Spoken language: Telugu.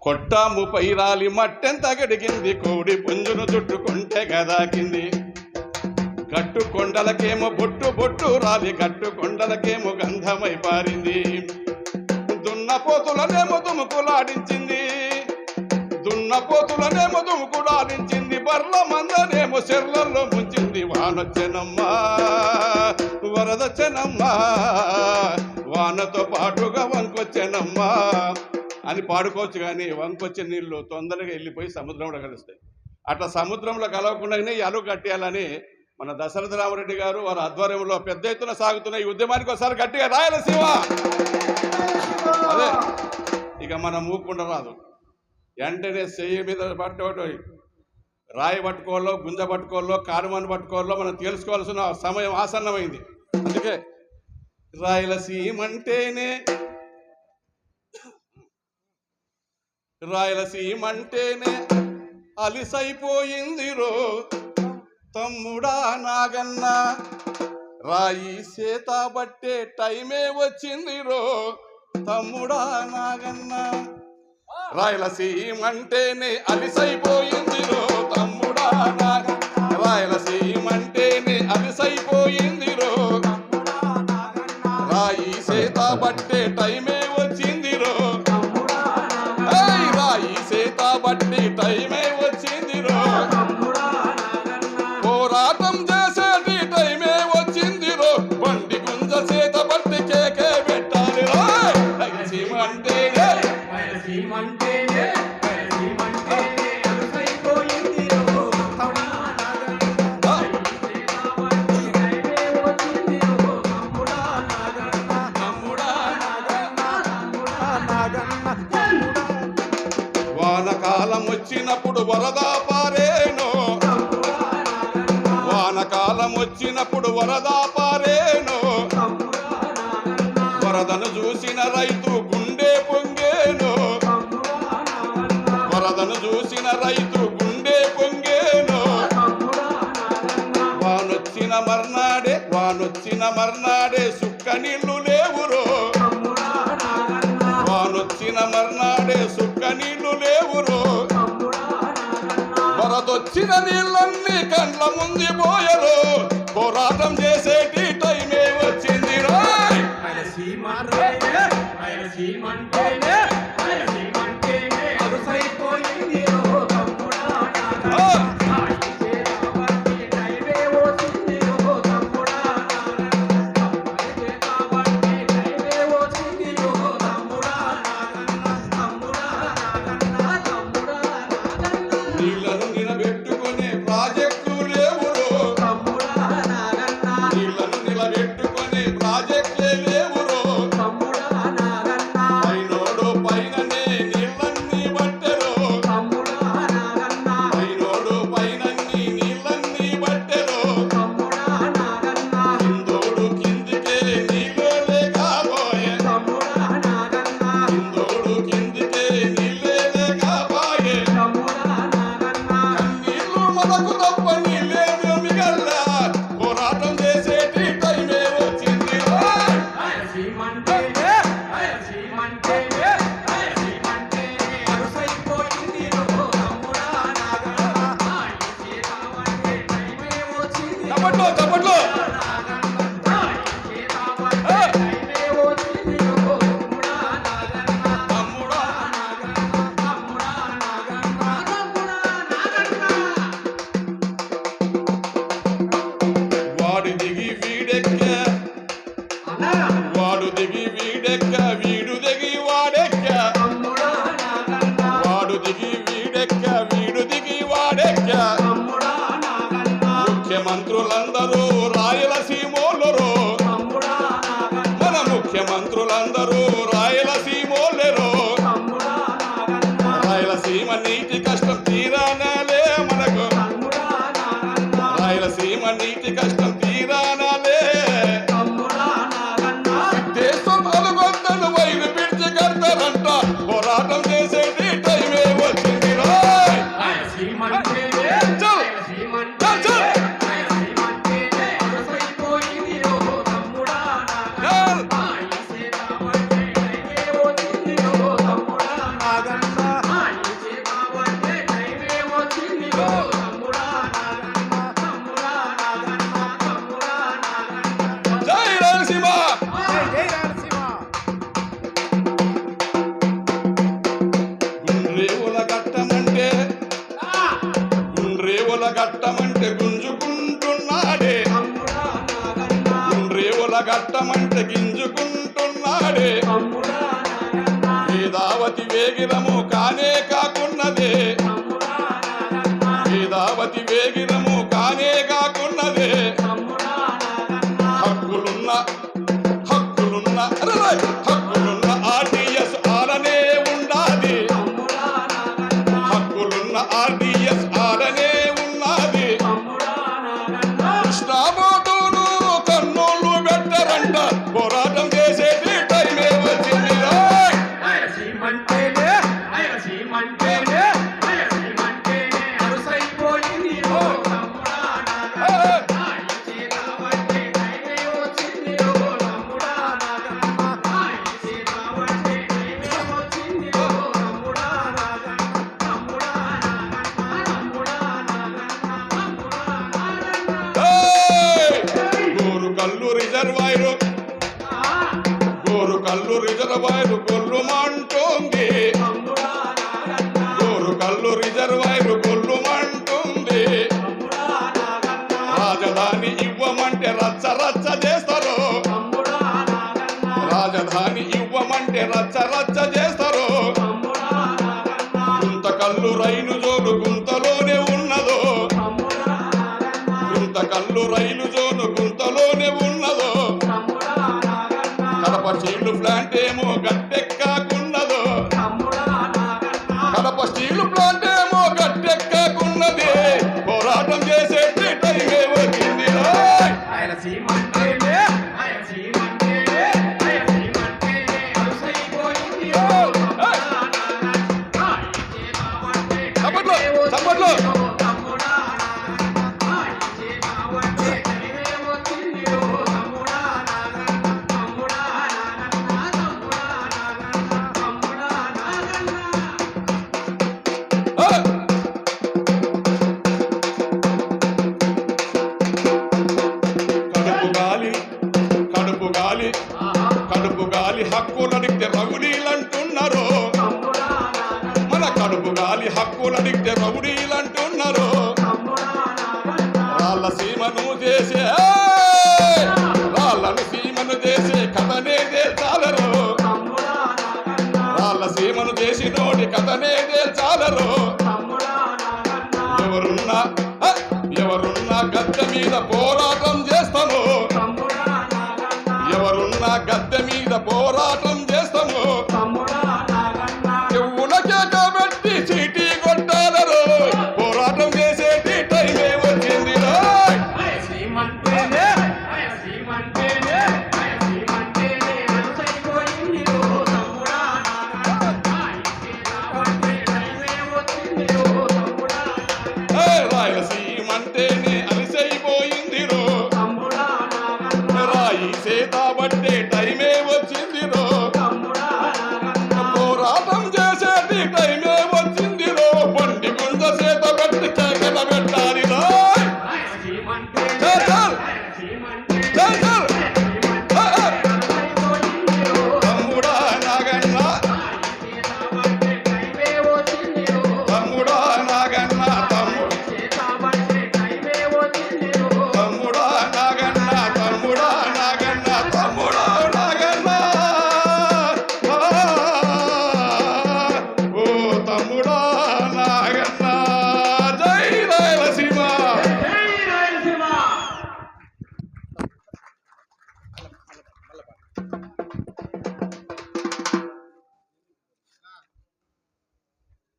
కొట్టాము పైరాలి మట్టెంత గడిగింది, కోడి పుంజును చుట్టుకుంటే గదాకింది. గట్టు కొండలకేమో బొట్టు బొట్టు రాలి, గట్టు కొండలకేమో గంధమై పారింది. దున్నపోతులనేమో దుముకులాడించింది, దున్నపోతులనేమో దుముకులాడించింది. బర్ల మందనేమో చెర్లల్లో ముంచింది. వానొచ్చెనమ్మా వరదొచ్చెనమ్మా, వానతో పాటుగా వంకొచ్చెనమ్మా అని పాడుకోవచ్చు. కానీ వంకొచ్చే నీళ్లు తొందరగా వెళ్ళిపోయి సముద్రంలో కలుస్తాయి. అట్లా సముద్రంలో కలవకుండానే ఈ అలుగు కట్టేయాలని మన దశరథ రామరెడ్డి గారు వారి ఆధ్వర్యంలో పెద్ద ఎత్తున సాగుతున్న ఈ ఉద్యమానికి ఒకసారి గట్టిగా రాయలసీమ. అదే ఇక మనం మూకుండా రాదు. వెంటనే చెయ్యి మీద పట్టుకోవటం, రాయి పట్టుకోవాలో, గుంజ పట్టుకోవాలో, కారుమని పట్టుకోవాలో మనం తెలుసుకోవాల్సిన సమయం ఆసన్నమైంది. అందుకే రాయలసీమ అంటేనే, రాయలసీమ అంటేనే అలిసైపోయింది రో తమ్ముడా నాగన్న, రాయి సేత బట్టే టైమే వచ్చింది రో తమ్ముడా నాగన్న. రాయలసీమ అంటేనే అలిసైపోయింది రో తమ్ముడా నాగన్న, రాయలసీమ అంటేనే అలిసైపోయింది రో, రాయి సేత బట్టే టైమే వచ్చింది రో, రాయి సేత బట్టి టైమే వచ్చింది రో, పోరాటం చేసేటి టైమే వచ్చింది రో, బండి గుంజ సేత బట్టి కేకే పెట్టాలి రో. రాయలసీమ అంటేనే వానకాలం వచ్చినప్పుడు వరద పారేను, వానకాలం వచ్చినప్పుడు వరద పారేను, వరదను చూసిన రైతు గుండె పొంగేను, వరదను చూసిన రైతు గుండె పొంగేను. వానొచ్చిన మర్నాడే, వానొచ్చిన మర్నాడే సుక్క నీళ్లు లేవురో, వానొచ్చిన మర్నాడే సుక్క నీళ్లు లేవురో, వరదొచ్చిన నీళ్ళన్నీ కండ్ల ముందు పోయరు, పోరాటం చేసేటి టైమే వచ్చింది రో. నీళ్లను నిలబెట్టుకునే ప్రాజెక్టులు లేవురో, నీళ్లను నిలబెట్టుకునే ప్రాజెక్టులే లేవురో, పైనోడు పైననే నీళ్ళన్నీ బట్టెరో, పైనోడు పైనన్ని నీళ్ళన్నీ బట్టెరో, కిందోడు కిందికే నీళ్ళే లేకపోయే, కిందోడు కిందికే నీళ్ళే లేకపోయే, మనకు తప్ప నీళ్ళేమో మిగల్లా, పోరాటం చేసేటి టైమే వచ్చింది రో. చప్పట్లు చప్పట్లు. వాడు దిగి వీడెక్క, వాడు దిగి వీడెక్క, వీడు దిగి వాడెక్క, వాడు దిగి వీడెక్క, వీడు దిగి వాడెక్క. ముఖ్యమంత్రులందరూ గింజుకుంటున్నాడే వేదావతి వేగిరము కానే కాకున్నదే వేదావతి వేగిరము కానే కాకున్నదే హక్కులున్న ఆర్డిఎస్ ఆలనే ఉండాది హక్కులున్న ఆర్డిఎస్ ఆలనే ఉన్నది కృష్ణాబోటును కన్నోళ్ళు పెట్టరంట పోరాటం చేసేది టైమే వచ్చింది గోరుకల్లు రిజర్వాయరు గొల్లుమంటుంది గోరుకల్లు రిజర్వాయరు గొల్లుమంటుంది రాజధాని ఇవ్వమంటే రచ్చ రచ్చ చేస్తారు రాజధాని ఇవ్వమంటే రచ్చ రచ్చ చేస్తారు గుంతకల్లు రైలు జోలు గుంతలోనే ఉన్నదో గుంతకల్లు రైలు జోలు గుంతలోనే ఉన్నదో కడప స్టీలు ప్లాంట్ ఏమో గట్టెక్కాకున్నదో కడప స్టీలు ప్లాంట్ ఏమో గట్టెక్కాకున్నది పోరాటం చేసే టైమే వచ్చింది చప్పట్లో కడుపు గాలి హక్కులడిగితే రౌడీలంటున్నారు మన కడుపు గాలి హక్కులడిగితే రౌడీలంటున్నారు రాళ్ళను సీమను చేసే కథనే తేల్చాలరు రాళ్ళసీమను చేసినోడి కథనే తేల్చాలరు ఎవరున్నా గద్దె మీద పోరాటం చేస్తాను ఎవరున్నా గద్దె మీద పోరాటం